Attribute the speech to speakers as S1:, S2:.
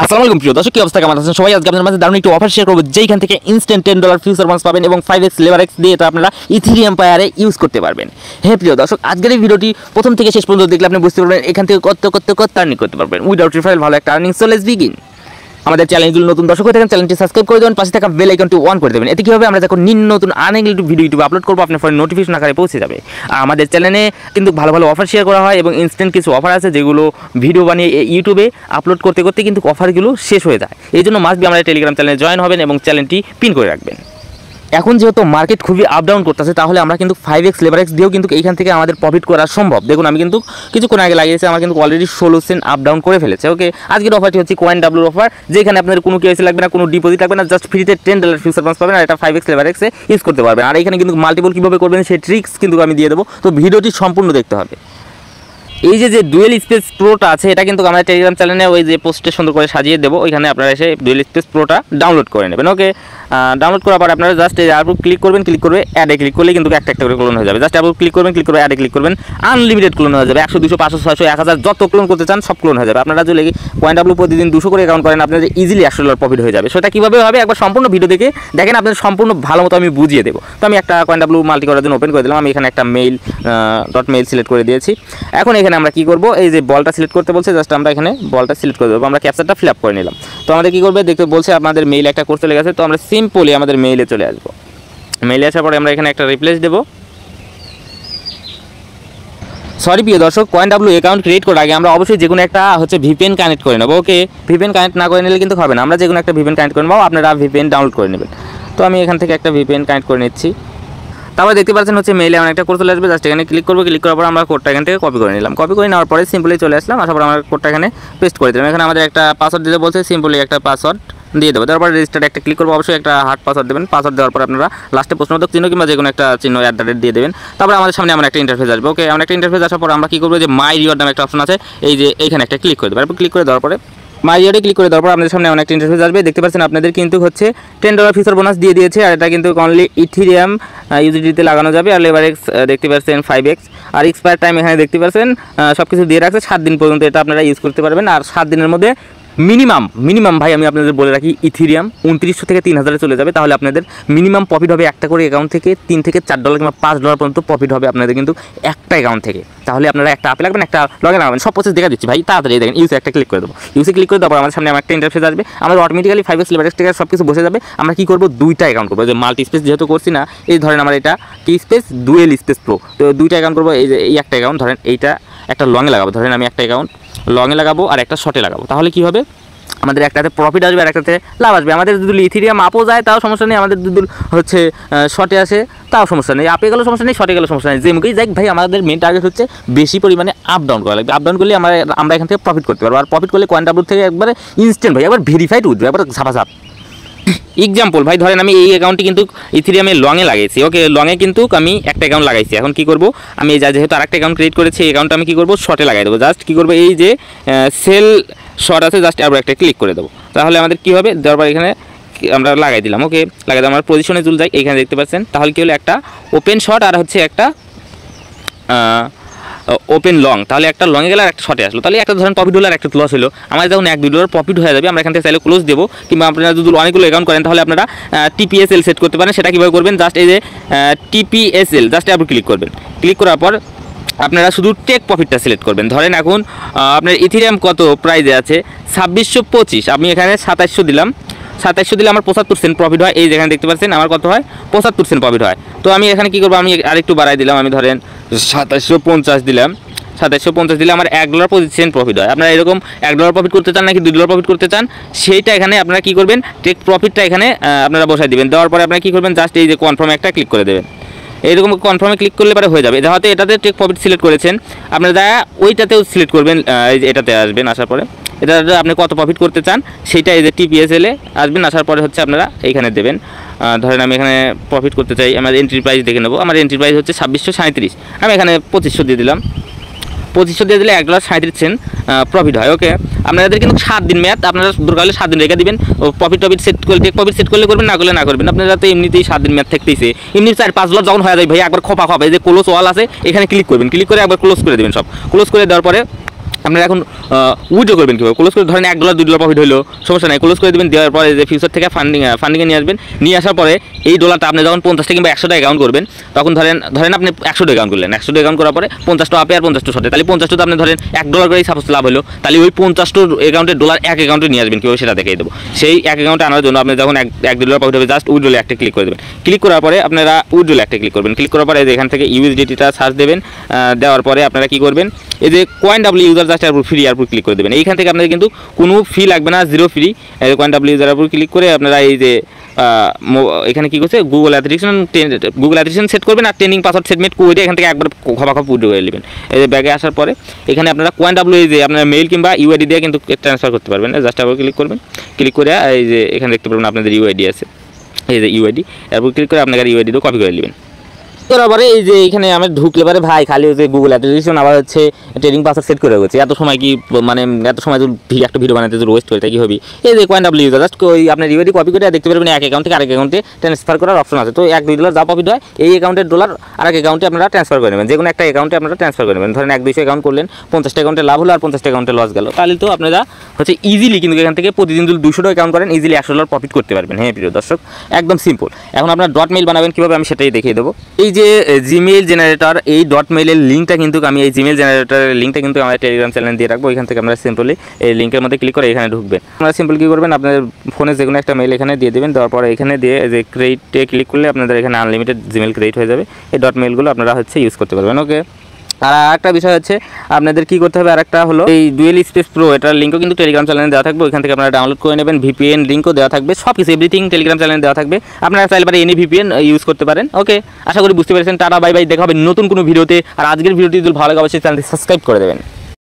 S1: আসসালামু আলাইকুম প্রিয় দর্শক, কি অবস্থা, কেমন আছেন সবাই? আজকে আপনাদের মাঝে দারুণ একটি অফার শেয়ার করব, যেখান থেকে ইনস্ট্যান্ট $10 ফিউচার বোনাস পাবেন এবং 5x লেভার এক্স দিয়ে এটা আপনারা ইথেরিয়াম পায়ারে ইউজ করতে পারবেন। হ্যাঁ প্রিয় দর্শক, আজকের এই ভিডিওটি প্রথম থেকে শেষ পর্যন্ত দেখলে আপনি বুঝতে পারবেন এখান থেকে কত আর্নিং করতে পারবেন উইদাউট রিফারেল, ভালো একটা আর্নিং। So let's begin. আমাদের চ্যানেলগুলো নতুন দর্শক হয়ে থাকেন, চ্যানেলটি সাবস্ক্রাইব করে দেবেন, পাশে থাকা বেল আইকনটি অন করে দেবেন। এতে কি হবে, আমরা যখন নতুন আর্নিং ভিডিও ইউটিউবে আপলোড করবো আপনার ফোনে নোটিফিকেশন আকারে পৌঁছে যাবে। আর আমাদের চ্যানেলে কিন্তু ভালো ভালো অফার শেয়ার করা হয় এবং ইনস্ট্যান্ট কিছু অফার আছে যেগুলো ভিডিও বানিয়ে ইউটিউবে আপলোড করতে করতে কিন্তু অফারগুলো শেষ হয়ে যায়। এই জন্য মাস্ট বি আমাদের টেলিগ্রাম চ্যানেলে জয়েন হবেন এবং চ্যানেলটি পিন করে রাখবেন। এখন যেহেতু মার্কেট খুবই আপ ডাউন করতেছে, তাহলে আমরা কিন্তু 5x লেভার এক্স দিয়েও কিন্তু এইখান থেকে আমাদের প্রফিট করা সম্ভব। দেখুন, আমি কিন্তু কিছুক্ষণ আগে লাগিয়েছি, আমার কিন্তু অলরেডি 16 সেন্ট আপ ডাউন করে ফেলেছে। ওকে, আজকের অফারটি হচ্ছে কয়েন ডাব্লুর অফার, যেখানে আপনাদের কোনো কেওয়াইসি লাগবে না, কোনো ডিপোজিট লাগবে না, জাস্ট ফ্রিতে $10 ফিউচার বোনাস পাবেন আর এটা 5x লেভার এক্সে ইউজ করতে পারবেন। আর এখানে কিন্তু মাল্টিপল কীভাবে করবেন সেই ট্রিক্স কিন্তু আমি দিয়ে দেবো, তো ভিডিওটি সম্পূর্ণ দেখতে হবে। এই যে ডুয়েল স্পেস প্রোটা আছে, এটা কিন্তু আমরা টেলিগ্রাম চ্যানেলে ওই যে পোস্টে সুন্দর করে সাজিয়ে দেবো, ওইখানে আপনারা এসে ডুয়েল স্পেস প্রোটা ডাউনলোড করে নেবেন। ওকে, ডাউনলোড করার পর আপনারা জাস্ট এই অ্যাপ ক্লিক করবেন, ক্লিক করবে অ্যাডে ক্লিক করলে কিন্তু একটা করে ক্লোন হয়ে যাবে। জাস্ট অ্যাপ ক্লিক করবেন, ক্লিক করবে অ্যাডে ক্লিক করবেন, আনলিমিটেড ক্লোন হয়ে যাবে। 100, 200, 500, 600, 1000 যত ক্লোন করতে চান সব ক্লোন হয়ে যাবে। আপনারা যদি কয়েন ডাব্লু প্রতিদিন 200 করে অ্যাকাউন্ট করেন, আপনাদের ইজিলি $100 প্রফিট হয়ে যাবে। সেটা কীভাবে হবে একবার সম্পূর্ণ ভিডিও দেখে দেখেন, আপনাদের সম্পূর্ণ ভালো মতো আমি বুঝিয়ে দেবো। তো আমি একটা কয়েন ডাব্লু মাল্টি করার জন্য ওপেন করে দিলাম। আমি এখানে একটা মেইল সিলেক্ট করে দিয়েছি। এখন এখানে আমরা কী করবো, এই যে বলটা সিলেক্ট করতে বলছে, জাস্ট আমরা এখানে বলটা সিলেক্ট করে দেবো। আমরা ক্যাপচারটা ফিল আপ করে নিলাম। তো আমাদের কী করবে, দেখতে বলছে আপনাদের মেইল একটা কোর্স চলে গেছে, তো আমরা সিম্পলি আমাদের মেইলে চলে আসবো। মেইলে আসার পরে আমরা এখানে একটা রিপ্লেস দেবো। সরি প্রিয় দর্শক, কয়েন ডাব্লু অ্যাকাউন্ট ক্রিয়েট করার আগে আমরা অবশ্যই যে কোনো একটা ভিপিএন কানেক্ট করে নেবো। ওকে, ভিপিএন কানেক্ট না করে নিলে কিন্তু হবে না। আমরা যে কোনো একটা ভিপিএন কানেক্ট করে নেবো, আপনারা ভিপিএন ডাউনলোড করে নেবেন। তো আমি এখান থেকে একটা ভিপিএন কানেক্ট করে নিচ্ছি। তারপরে দেখতে পাচ্ছেন মেইলে আমার একটা কোড চলে আসবে। জাস্ট এখানে ক্লিক করবো, ক্লিক করার পর আমরা কোডটা এখান থেকে কপি করে নিলাম। কপি করে নেওয়ার পরে সিম্পলি চলে আসলাম। আসার পর আমরা কোডটা এখানে পেস্ট করে দিলাম। এখানে আমাদের একটা পাসওয়ার্ড দিতে বলছে, সিম্পলি একটা পাসওয়ার্ড দিয়ে দেবো। তারপর রেজিস্টার একটা ক্লিক করবো, অবশ্যই একটা হার্ড পাসওয়ার্ড দেবেন। পাসওয়ার্ড দেওয়ার পর আপনারা লাস্টে প্রশ্নবোধক চিহ্ন কিংবা যে কোনো একটা চিহ্ন @ দিয়ে দেবেন। তারপরে আমাদের সামনে আমার একটা ইন্টারফেস আসবে। ওকে, আমার একটা ইন্টারফেস আসার পর আমরা কী করবো, যে মাই রিওয়ার্ড নামে একটা অপশন আছে, এই যে এইখানে একটা ক্লিক করে দেবো। তারপর ক্লিক করে দেওয়ার পরে মাই রিওয়ার্ডে ক্লিক করে দেওয়ার পর আপনাদের সামনে অনেক ইন্টারফেস আসবে। দেখতে পাচ্ছেন আপনাদের কিন্তু $10 ফিউচার বোনাস দিয়ে দিয়েছে। আর এটা কিন্তু অনলি ইথেরিয়াম ইউজিডিতে লাগানো যাবে। আর লেভার এক্স দেখতে পাচ্ছেন 5x, আর এক্সপায়ার টাইম এখানে দেখতে পাচ্ছেন সব কিছু দিয়ে রাখছে। 7 দিন পর্যন্ত এটা আপনারা ইউজ করতে পারবেন। আর 7 দিনের মধ্যে মিনিমাম ভাই আমি আপনাদের বলে রাখি, ইথেরিয়াম 2900 থেকে 3000 চলে যাবে। তাহলে আপনাদের মিনিমাম প্রফিট হবে একটা করে অ্যাকাউন্ট থেকে $3 থেকে $4 কিংবা $5 পর্যন্ত প্রফিট হবে আপনাদের কিন্তু একটা অ্যাকাউন্ট থেকে। তাহলে আপনারা একটা আপে লাগবেন, একটা লগে লাগাবেন, সব প্রসেস দেখা দিচ্ছি ভাই, তাড়াতাড়ি দেখেন। ইউসে একটা ক্লিক করে দেবো। ইউসে ক্লিক করে দেওয়ার পর আমাদের সামনে আমার একটা ইন্টারফেস আসবে। আমাদের অটোমেটিক্যালি 5x লেভার এক্স থেকে সব কিছু বসে যাবে। আমরা কী করবো, দুইটা অ্যাকাউন্ট করবো। যে মাল্টি স্পেস যেহেতু করছি না, এই ধরেন আমার এটা কি স্পেস ডুয়েল স্পেস প্রো, তো দুইটা অ্যাকাউন্ট করবো। এই একটা অ্যাকাউন্ট ধরেন এইটা একটা লংয়ে লাগাবো। ধরেন আমি একটা অ্যাকাউন্ট লংয়ে লাগাবো আর একটা শর্টে লাগাবো। তাহলে কী হবে, আমাদের একটাতে প্রফিট আসবে আর একটাতে লাভ আসবে। আমাদের যদি ইথেরিয়াম আপও যায় তাও সমস্যা নেই, আমাদের যদি শর্টে আসে তাও সমস্যা নেই। আপে গেলেও সমস্যা নেই, শর্টে গেলেও সমস্যা নেই। যে মুখেই যাই ভাই, আমাদের মেন টার্গেট হচ্ছে বেশি পরিমাণে আপ ডাউন করা লাগবে। আপ ডাউন করলে আমরা এখান থেকে প্রফিট করতে পারবো। আর প্রফিট করলে কয়েন ডাব্লু থেকে একবারে ইনস্ট্যান্ট ভাই, একবার ভেরিফাইড উঠবে, একবার ঝাপাঝাপ। এক্সাম্পল ভাই, ধরেন আমি এই অ্যাকাউন্টটি কিন্তু ইথেরিয়ামে লংয়ে লাগাইছি। ওকে, লংয়ে কিন্তু আমি একটা অ্যাকাউন্ট লাগাইছি। এখন কী করবো, আমি যেহেতু আরেকটা অ্যাকাউন্ট ক্রিয়েট করেছি, এই অ্যাকাউন্টটা আমি কী করবো, শর্টে লাগাই দেবো। জাস্ট কী করবো, এই যে সেল শর্ট আছে, জাস্ট আবার একটা ক্লিক করে দেবো। তাহলে আমাদের কী হবে, দেওয়ার পর এখানে আমরা লাগাই দিলাম। ওকে, লাগাই দিলাম, আমরা পজিশনে চলে যাই, এখানে দেখতে পাচ্ছেন। তাহলে কী হলো, একটা ওপেন শর্ট আর একটা ওপেন লং। তাহলে একটা লংয়ে গেলে আর একটা শর্টে আসলো। তাহলে একটা ধরেন প্রফিট হলো আর একটা লস হলো। আমার যখন $1-2 প্রফিট হয়ে যাবে, আমরা এখান থেকে চাইলে ক্লোজ দেবো। কিংবা আপনারা যদি অনেকগুলো অ্যাকাউন্ট করেন তাহলে আপনারা TPSL সেট করতে পারেন। সেটা কীভাবে করবেন, জাস্ট এই যে TPSL জাস্ট আপনি ক্লিক করবেন। ক্লিক করার পর আপনারা শুধু টেক প্রফিটটা সিলেক্ট করবেন। ধরেন এখন আপনার ইথেরিয়াম কত প্রাইজে আছে, 2625, আমি এখানে 2700 দিলাম। 2700 দিলে আমার 75% প্রফিট হয়। এই যেখানে দেখতে পাচ্ছেন আমার কত হয়, 75% প্রফিট হয়। তো আমি এখানে কী করবো, আমি আরেকটু বাড়াই দিলাম। আমি ধরেন 2750 দিলাম। 2750 দিলে আমার $1.25 প্রফিট হয়। আপনারা এরকম $1 প্রফিট করতে চান নাকি $2 প্রফিট করতে চান, সেইটা এখানে আপনারা কী করবেন, টেক প্রফিটটা এখানে আপনারা বসাই দেবেন। দেওয়ার পরে আপনারা কী করবেন, জাস্ট এই যে কনফার্মে একটা ক্লিক করে দেবেন। এইরকম কনফার্মে ক্লিক করলে পরে হয়ে যাবে। হয়তো এটাতে টেক প্রফিট সিলেক্ট করেছেন, আপনারা ওইটাতেও সিলেক্ট করবেন। এই যে এটাতে আসবেন, আসার পরে এটা আপনি কত প্রফিট করতে চান সেইটা এই যে TPSL আসবেন। আসার পরে আপনারা এইখানে দেবেন। ধরেন আমি এখানে প্রফিট করতে চাই, আমার এন্ট্রি প্রাইস দেখে নেবো। আমার এন্ট্রি প্রাইস হচ্ছে 2637, আমি এখানে 2500 দিয়ে দিলাম। 2500 দিয়ে দিলে $1.37 প্রফিট হয়। ওকে, আপনাদের কিন্তু 7 দিন মেয়াদ, আপনারা দরকার হলে 7 দিন রেখে দিবেন। প্রফিট সেট করলে টেক প্রফিট সেট করলে করবেন, না করলে না করবেন। আপনারা তো এমনিতেই 7 দিন মেয়াদ থাকতেইছে, এমনি $4-5 যখন হয়ে যায় ভাই, একবার খোপা এই যে ক্লোজ ওয়াল আছে, এখানে ক্লিক করবেন। ক্লিক করে একবার ক্লোজ করে দেবেন। সব ক্লোজ করে দেওয়ার পরে আপনারা এখন উইথড্র করবেন কীভাবে, ক্লোজ করে ধরেন $1 $2 প্রফিট হলো, সমস্যা নাই, ক্লোজ করে দেবেন। দেওয়ার পরে যে ফিউচার থেকে ফান্ডিংয়ে নিয়ে আসবেন, নিয়ে আসার পরে এই ডলারটা আপনি যখন 50টা কিংবা 100টা অ্যাকাউন্ট করবেন, তখন ধরেন আপনি 100টা অ্যাকাউন্ট করলেন, 100টা অ্যাকাউন্ট করার পরে 50টা আপে আর 50টা শর্টে, তাহলে 50টা আপনি ধরেন $1 করেই সাপোজ লাভ হলো, তাহলে ওই 50টা অ্যাকাউন্টের ডলার এক অ্যাকাউন্টে নিয়ে আসবেন কীভাবে সেটা দেখিয়ে দেবো। সেই এক অ্যাকাউন্টে আনার জন্য আপনি যখন $1 প্রফিট হবে জাস্ট উইথড্রলে একটা ক্লিক করে দেবেন। ক্লিক করার পরে আপনারা উইথড্রলে একটা ক্লিক করবেন। ক্লিক করার পরে এখান থেকে ইউএসডিটিটা সার্চ দেবেন, দেওয়ার পরে আপনারা কী করবেন, এই যে CoinW ইউজার জাস্ট এর উপর ফ্রি এর উপর ক্লিক করে দেবেন। এইখান থেকে আপনাদের কিন্তু কোনো ফি লাগবে না, 0 ফ্রি। CoinW ইউজারের উপর ক্লিক করে আপনারা এই যে এখানে কী করছে গুগল অ্যাথেন্টিকেশন সেট করবেন আর ট্রেনিং পাসওয়ার্ড সেটমেন্ট করে এখান থেকে একবার খপাখপ উইথড্র করে নেবেন। এই যে ব্যাগে আসার পরে এখানে আপনারা CoinW এই যে আপনার মেইল কিংবা ইউআইডি দিয়ে কিন্তু ট্রান্সফার করতে পারবেন। জাস্ট আবার ক্লিক করবেন, ক্লিক করে এই যে এখানে দেখতে পারবেন আপনাদের ইউআইডি আছে, এই যে ইউআইডি, এরপর ক্লিক করে আপনার ইউআইডি দিয়ে কপি করে নেবেন। করার পরে এই যে এখানে আমি ঢুকলে পারে ভাই খালি হচ্ছে গুগল অ্যাপ্লিকেশন আবার হচ্ছে ট্রেনিং পাসওয়ার্ড সেট করে গেছে। এত সময় কি মানে এত সময় একটা ভিডিও বানাতে ওয়েস্ট করে কি হবে। এই যে CoinW ইউজার জাস্ট ওই আপনার ইউআইডি কপি করে দেখতে পারবেন এক অ্যাকাউন্ট থেকে আরেক অ্যাকাউন্টে ট্রান্সফার করার অপশন আছে। তো $1-2 যা প্রফিট হয় এই অ্যাকাউন্টের ডলার আরেক অ্যাকাউন্টে আপনারা ট্রান্সফার করে নেবেন, যে কোনো একটা অ্যাকাউন্টে আপনারা ট্রান্সফার করে নেবেন। ধরেন 100-200 অ্যাকাউন্ট করলেন, 50টা অ্যাকাউন্টে লাভ হলো আর 50টা অ্যাকাউন্টে লস গেল, তাহলে তো আপনারা হচ্ছে ইজিলি কিন্তু এখান থেকে প্রতিদিন যদি 200টা অ্যাকাউন্ট করেন ইজিলি $100 প্রফিট করতে পারবেন। হ্যাঁ প্রিয় দর্শক, একদম সিম্পল। এখন আপনার ডট মেইল বানাবেন কীভাবে আমি সেটাই দেখিয়ে দেবো। এই যে জিমেইল জেনারেটর, এই ডট মেইলের লিঙ্কটা কিন্তু আমি এই জিমেইল জেনারেটরের লিঙ্কটা কিন্তু আমার টেলিগ্রাম চ্যানেলে দিয়ে রাখবো। এখান থেকে আমরা সিম্পলি এই লিঙ্কের মধ্যে ক্লিক করে এখানে ঢুকবেন। আপনারা সিম্পল কী করবেন, আপনাদের ফোনে যে কোনো একটা মেইল এখানে দিয়ে দেবেন, দেওয়ার পরে এখানে দিয়ে যে ক্রিয়েটে ক্লিক করলে আপনাদের এখানে আনলিমিটেড জিমেইল ক্রিয়েট হয়ে যাবে। এই ডট মেইলগুলো আপনারা হচ্ছে ইউজ করতে পারবেন। ওকে, আর একটা বিষয় হচ্ছে আপনাদের কী করতে হবে, আরেকটা হলো এই ডুয়েল স্পেস প্রো, এটার লিঙ্কও কিন্তু টেলিগ্রাম চ্যানেলে দেওয়া থাকবে, ওইখান থেকে আপনারা ডাউনলোড করে নেবেন। ভিপিএন লিঙ্কও দেওয়া থাকবে, সব কিছু এভরিথিং টেলিগ্রাম চ্যানেলে দেওয়া থাকবে, আপনারা চাইলে পারে এনি ভিপিএন ইউজ করতে পারেন। ওকে, আশা করি বুঝতে পেরেছেন। টাটা বাই বাই, দেখা হবে নতুন কোনো ভিডিওতে। আর আজকের ভিডিওটি যদি ভালো লাগে অবশ্যই চ্যানেলটি সাবস্ক্রাইব করে দেবেন।